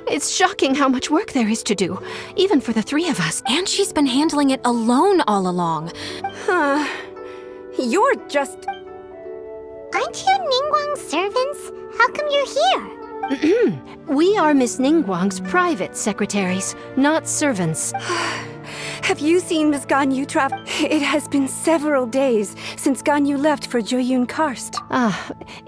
It's shocking how much work there is to do, even for the three of us. And she's been handling it alone all along. You're just... Aren't you Ningguang's servants? How come you're here? We are Miss Ningguang's private secretaries, not servants. Have you seen Miss Ganyu travel? It has been several days since Ganyu left for Jueyun Karst.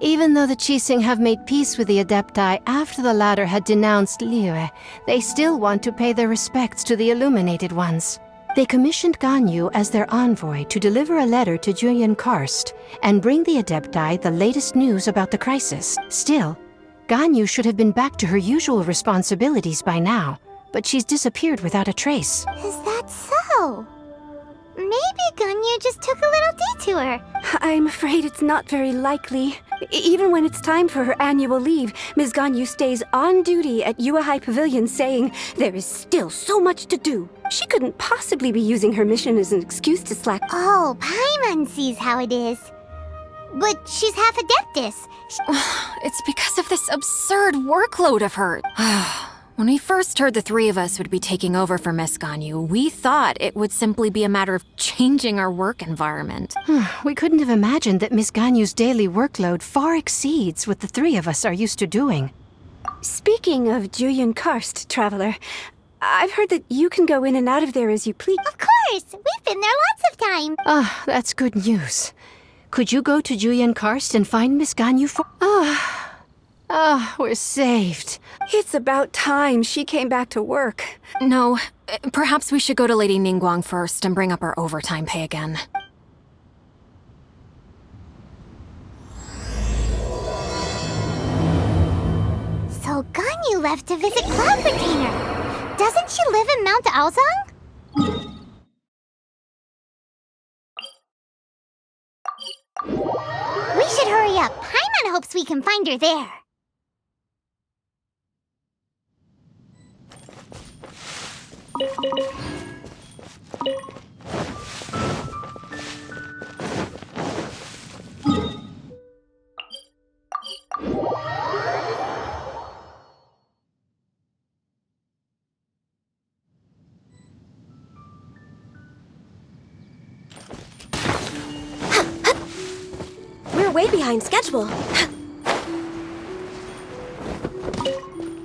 Even though the Qixing have made peace with the Adepti after the latter had denounced Liyue, they still want to pay their respects to the Illuminated Ones. They commissioned Ganyu as their envoy to deliver a letter to Jueyun Karst and bring the Adepti the latest news about the crisis. Still, Ganyu should have been back to her usual responsibilities by now, but she's disappeared without a trace. Is that so? Maybe Ganyu just took a little detour. I'm afraid it's not very likely. Even when it's time for her annual leave, Ms. Ganyu stays on duty at Yuehai Pavilion saying there is still so much to do. She couldn't possibly be using her mission as an excuse to slack. Oh, Paimon sees how it is. But she's half Adeptus. It's because of this absurd workload of hers. When we first heard the three of us would be taking over for Miss Ganyu, we thought it would simply be a matter of changing our work environment. We couldn't have imagined that Miss Ganyu's daily workload far exceeds what the three of us are used to doing. Speaking of Jueyun Karst, Traveler, I've heard that you can go in and out of there as you please. Of course! We've been there lots of times. That's good news. Could you go to Jueyun Karst and find Miss Ganyu for... we're saved. It's about time she came back to work. No, perhaps we should go to Lady Ningguang first and bring up our overtime pay again. So Ganyu left to visit Cloud Retainer. Doesn't she live in Mount Aozang? We should hurry up. Paimon hopes we can find her there. We're way behind schedule.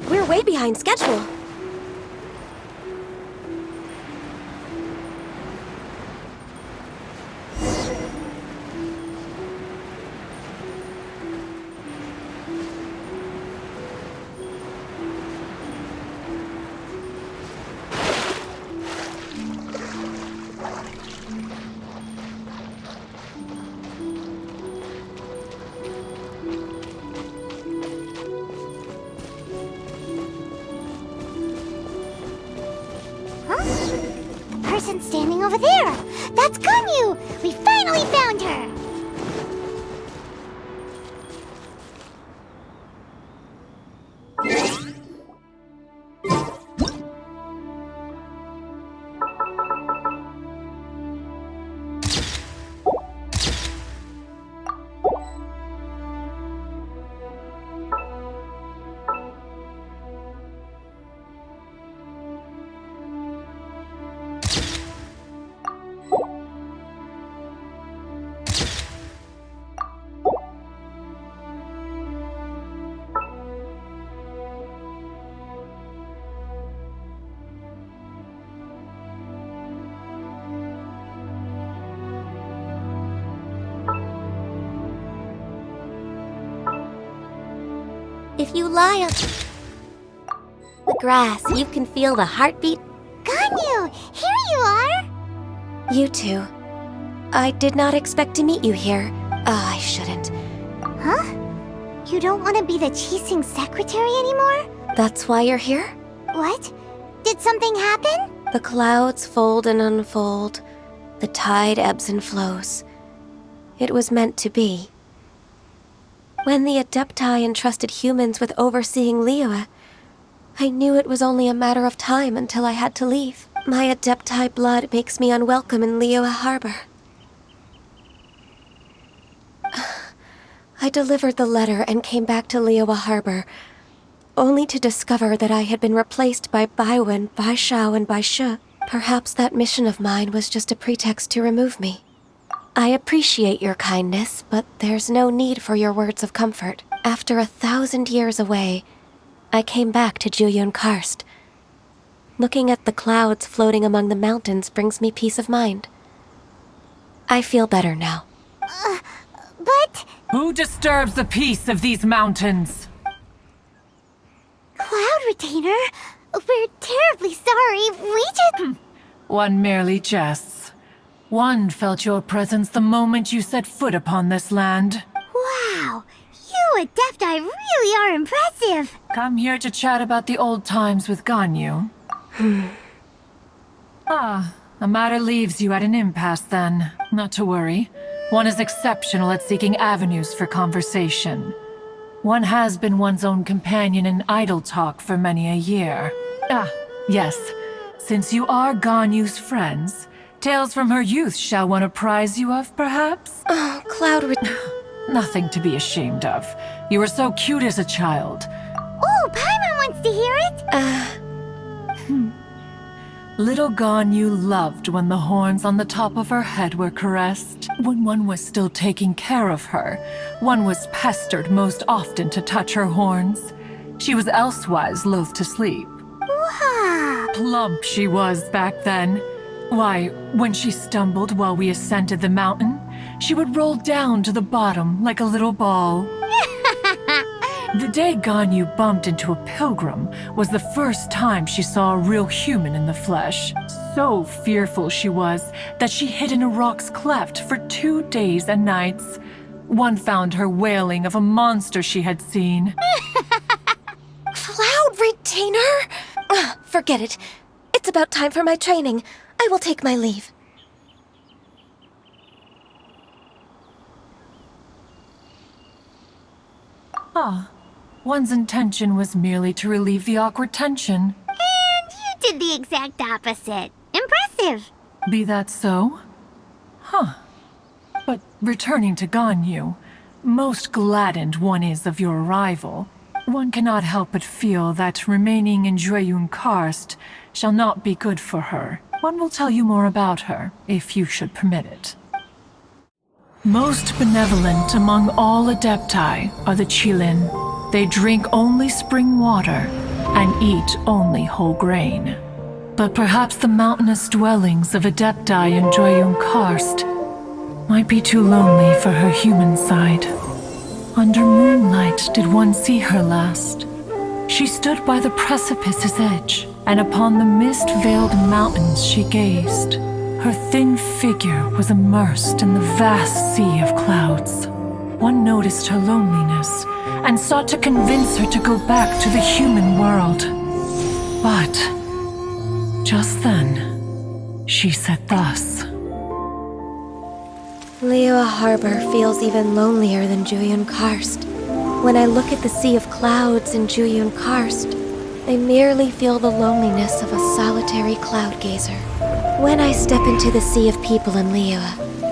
We're way behind schedule. The person standing over there! That's Ganyu! We finally found her! If you lie on the grass, you can feel the heartbeat. Ganyu! Here you are! You too. I did not expect to meet you here. I shouldn't. Huh? You don't want to be the Qixing secretary anymore? That's why you're here? What? Did something happen? The clouds fold and unfold. The tide ebbs and flows. It was meant to be. When the Adepti entrusted humans with overseeing Liyue, I knew it was only a matter of time until I had to leave. My Adepti blood makes me unwelcome in Liyue Harbor. I delivered the letter and came back to Liyue Harbor. only to discover that I had been replaced by Baiwen, Baishao, and Baishe. Perhaps that mission of mine was just a pretext to remove me. I appreciate your kindness, but there's no need for your words of comfort. After 1,000 years away, I came back to Juyun Karst. Looking at the clouds floating among the mountains brings me peace of mind. I feel better now. But Who disturbs the peace of these mountains? Cloud Retainer, we're terribly sorry. We just... One merely jests. One felt your presence the moment you set foot upon this land. Wow, you Adepti really are impressive. Come here to chat about the old times with Ganyu. The matter leaves you at an impasse then. Not to worry. One is exceptional at seeking avenues for conversation. One has been one's own companion in idle talk for many a year. Yes. Since you are Ganyu's friends, tales from her youth shall one apprise you of, perhaps? Oh, Cloud Nothing to be ashamed of. You were so cute as a child. Oh, Paimon wants to hear it. Little Ganyu loved when the horns on the top of her head were caressed. When one was still taking care of her, one was pestered most often to touch her horns. She was elsewise loath to sleep. Wow. Plump she was back then. Why, when she stumbled while we ascended the mountain, she would roll down to the bottom like a little ball. The day Ganyu bumped into a pilgrim was the first time she saw a real human in the flesh. So fearful she was that she hid in a rock's cleft for 2 days and nights. One found her wailing of a monster she had seen. Cloud Retainer? Forget it. It's about time for my training. I will take my leave. One's intention was merely to relieve the awkward tension. And you did the exact opposite. Impressive. Be that so? But returning to Ganyu, most gladdened one is of your arrival. One cannot help but feel that remaining in Juyun Karst shall not be good for her. One will tell you more about her, if you should permit it. Most benevolent among all Adepti are the Qilin. They drink only spring water and eat only whole grain. But perhaps the mountainous dwellings of Adepti in Juyun Karst might be too lonely for her human side. Under moonlight did one see her last. She stood by the precipice's edge, and upon the mist-veiled mountains she gazed. Her thin figure was immersed in the vast sea of clouds. One noticed her loneliness and sought to convince her to go back to the human world. But just then, she said thus. Liyue Harbor feels even lonelier than Juyun Karst. When I look at the sea of clouds in Juyun Karst, I merely feel the loneliness of a solitary cloud gazer. When I step into the sea of people in Liyue,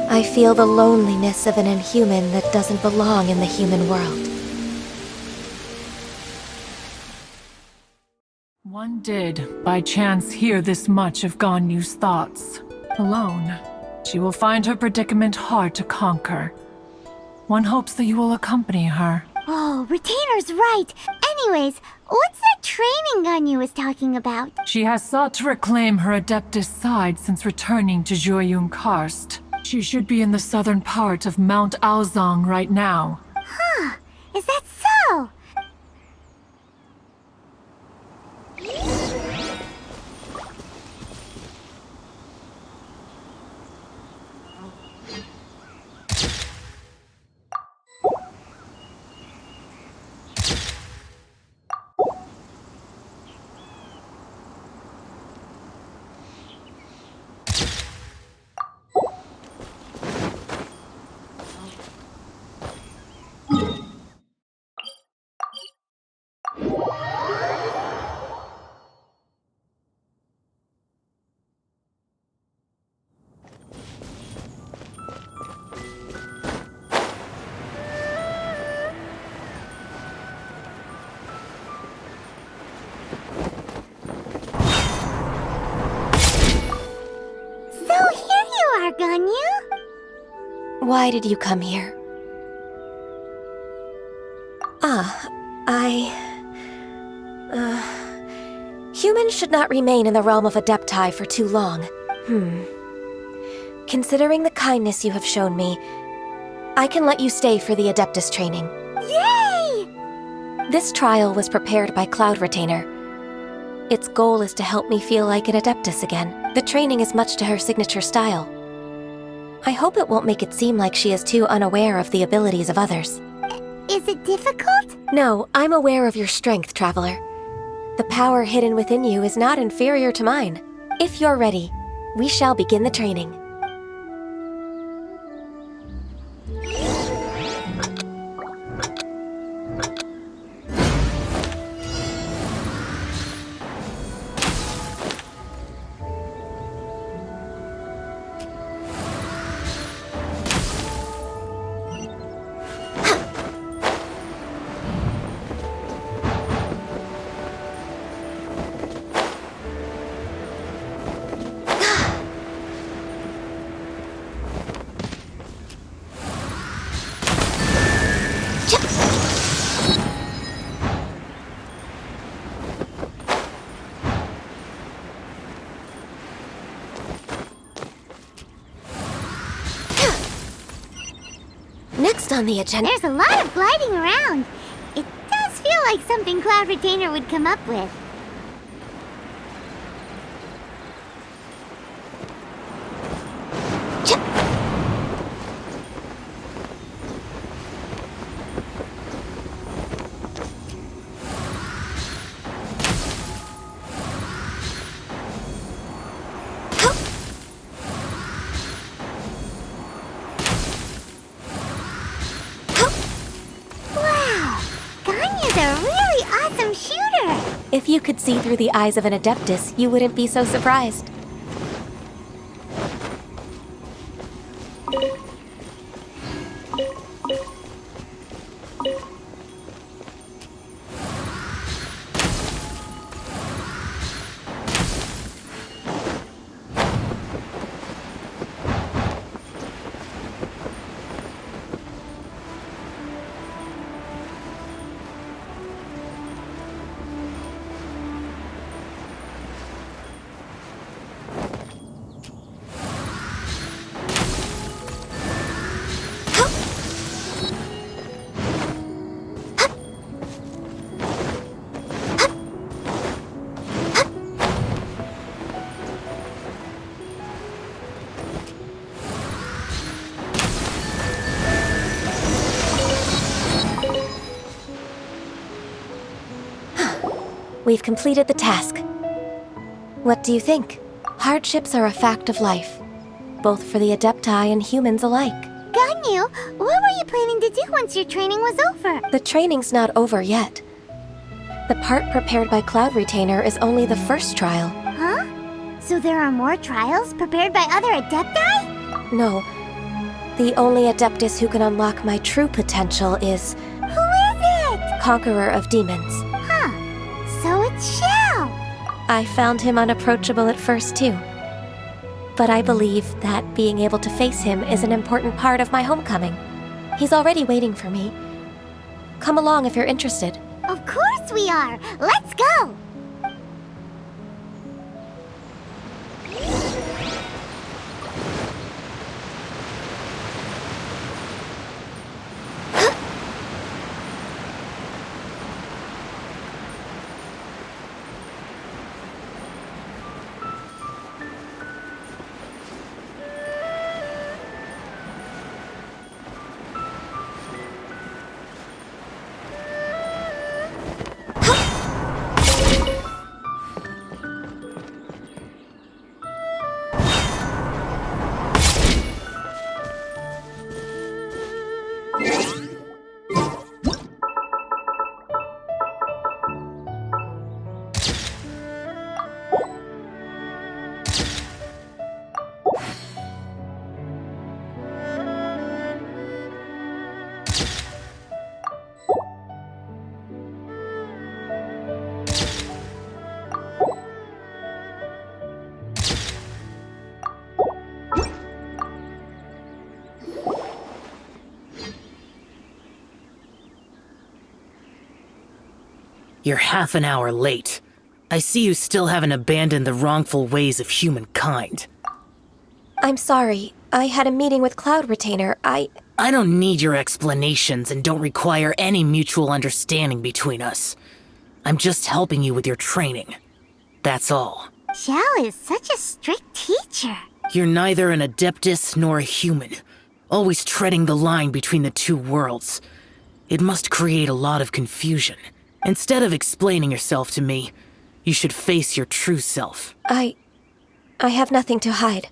I feel the loneliness of an inhuman that doesn't belong in the human world. One did, by chance, hear this much of Ganyu's thoughts. Alone, she will find her predicament hard to conquer. One hopes that you will accompany her. Oh, Retainer's right. Anyways, what's that training Ganyu was talking about? She has sought to reclaim her Adeptus side since returning to Juyun Karst. She should be in the southern part of Mount Aozang right now. Is that so? Why did you come here? Humans should not remain in the realm of Adepti for too long. Considering the kindness you have shown me, I can let you stay for the Adeptus training. Yay! This trial was prepared by Cloud Retainer. Its goal is to help me feel like an Adeptus again. The training is much to her signature style. I hope it won't make it seem like she is too unaware of the abilities of others. Is it difficult? No, I'm aware of your strength, Traveler. The power hidden within you is not inferior to mine. If you're ready, we shall begin the training. Next on the agenda... There's a lot of gliding around. It does feel like something Cloud Retainer would come up with. If you could see through the eyes of an Adeptus, you wouldn't be so surprised. We've completed the task. What do you think? Hardships are a fact of life, both for the Adepti and humans alike. Ganyu, what were you planning to do once your training was over? The training's not over yet. The part prepared by Cloud Retainer is only the first trial. Huh? So there are more trials prepared by other Adepti? No. The only Adeptus who can unlock my true potential is... Who is it? Conqueror of Demons. Huh. So it's Shell! I found him unapproachable at first, too. But I believe that being able to face him is an important part of my homecoming. He's already waiting for me. Come along if you're interested. Of course we are! Let's go! You're half an hour late. I see you still haven't abandoned the wrongful ways of humankind. I'm sorry. I had a meeting with Cloud Retainer. I don't need your explanations and don't require any mutual understanding between us. I'm just helping you with your training. That's all. Xiao is such a strict teacher. You're neither an Adeptus nor a human, always treading the line between the two worlds. It must create a lot of confusion. Instead of explaining yourself to me, you should face your true self. I have nothing to hide.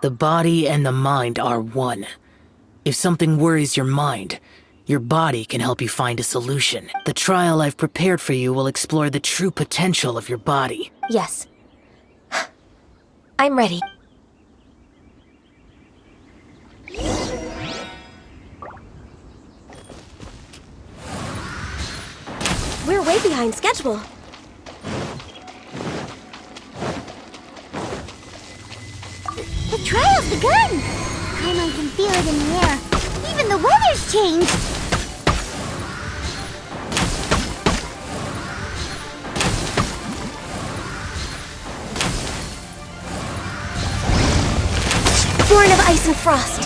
The body and the mind are one. If something worries your mind, your body can help you find a solution. The trial I've prepared for you will explore the true potential of your body. Yes. I'm ready. We're way behind schedule. The trial's begun! Paimon can feel it in the air. Even the weather's changed! Born of ice and frost.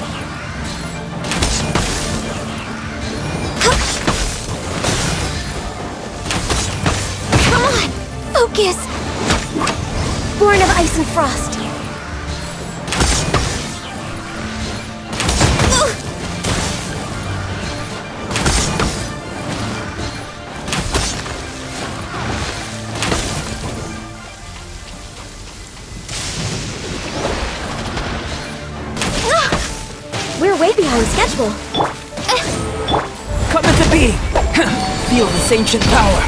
Come on! Focus! Born of ice and frost. We're way behind schedule. Come into being! Feel this ancient power!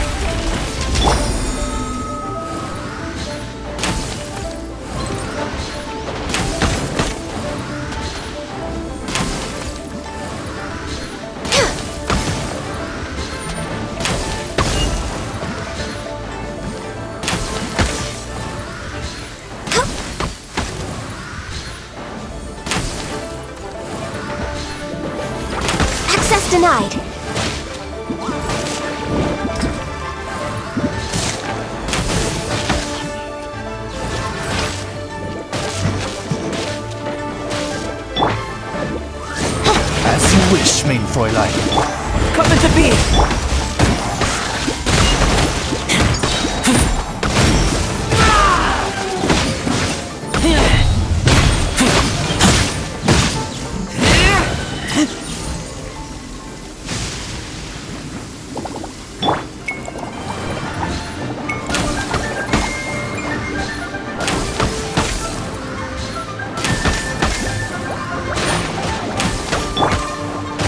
Access denied. As you wish, mein Fräulein. Come into being!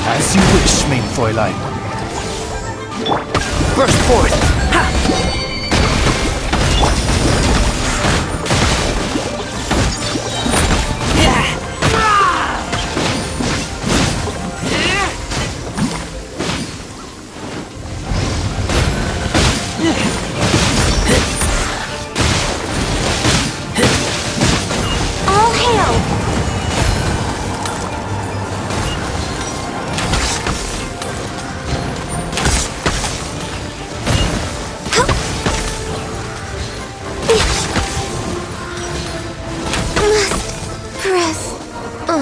As you wish, mein Fräulein. Burst forth! Ha! All hail! Must press on.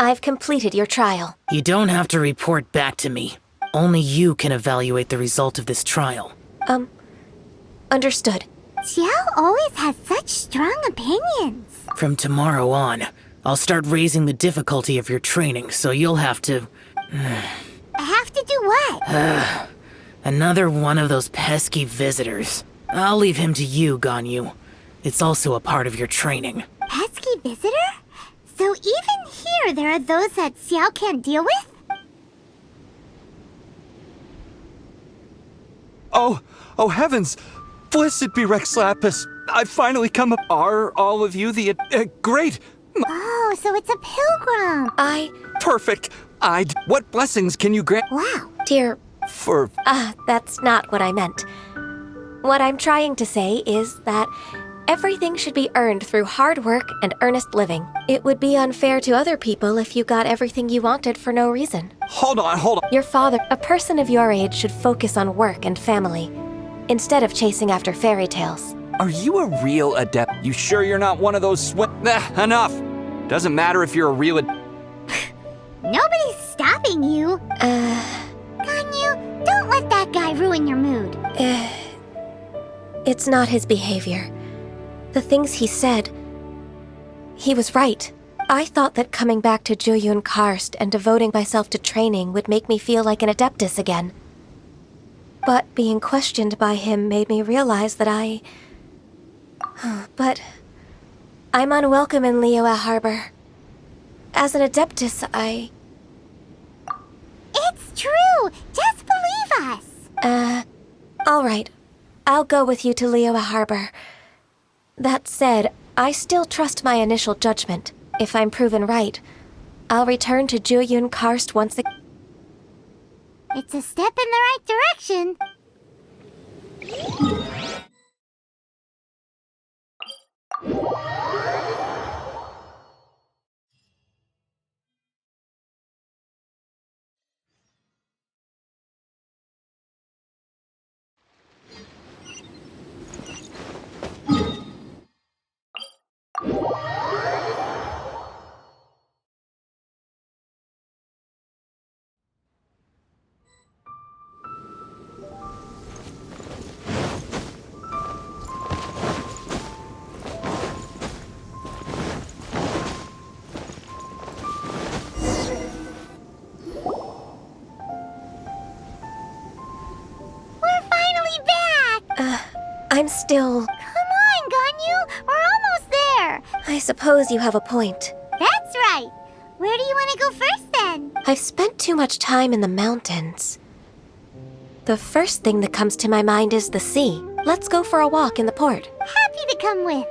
I've completed your trial. You don't have to report back to me. Only you can evaluate the result of this trial. Understood. Xiao always has such strong opinions. From tomorrow on, I'll start raising the difficulty of your training, so you'll have to... Have to do what? Another one of those pesky visitors. I'll leave him to you, Ganyu. It's also a part of your training. Pesky visitor? So even here there are those that Xiao can't deal with? Oh heavens! Blessed be Rex Lapis. I've finally come up. Are all of you the... great! Oh, so it's a pilgrim. Perfect. What blessings can you grant... Wow. Dear, For... that's not what I meant. What I'm trying to say is that everything should be earned through hard work and earnest living. It would be unfair to other people if you got everything you wanted for no reason. Hold on. Your father, a person of your age, should focus on work and family, instead of chasing after fairy tales. Are you a real adept? You sure you're not one of those enough! Doesn't matter if you're a real Nobody's stopping you. Ganyu, don't let that guy ruin your mood. It's not his behavior. The things he said, he was right. I thought that coming back to Jueyun Karst and devoting myself to training would make me feel like an adeptus again. But being questioned by him made me realize that But I'm unwelcome in Liyue Harbor. As an adeptus, It's true. Just believe us. All right. I'll go with you to Liyue Harbor. That said, I still trust my initial judgment. If I'm proven right, I'll return to Jueyun Karst once again. It's a step in the right direction. I'm still... Come on, Ganyu. We're almost there. I suppose you have a point. That's right. Where do you want to go first, then? I've spent too much time in the mountains. The first thing that comes to my mind is the sea. Let's go for a walk in the port. Happy to come with.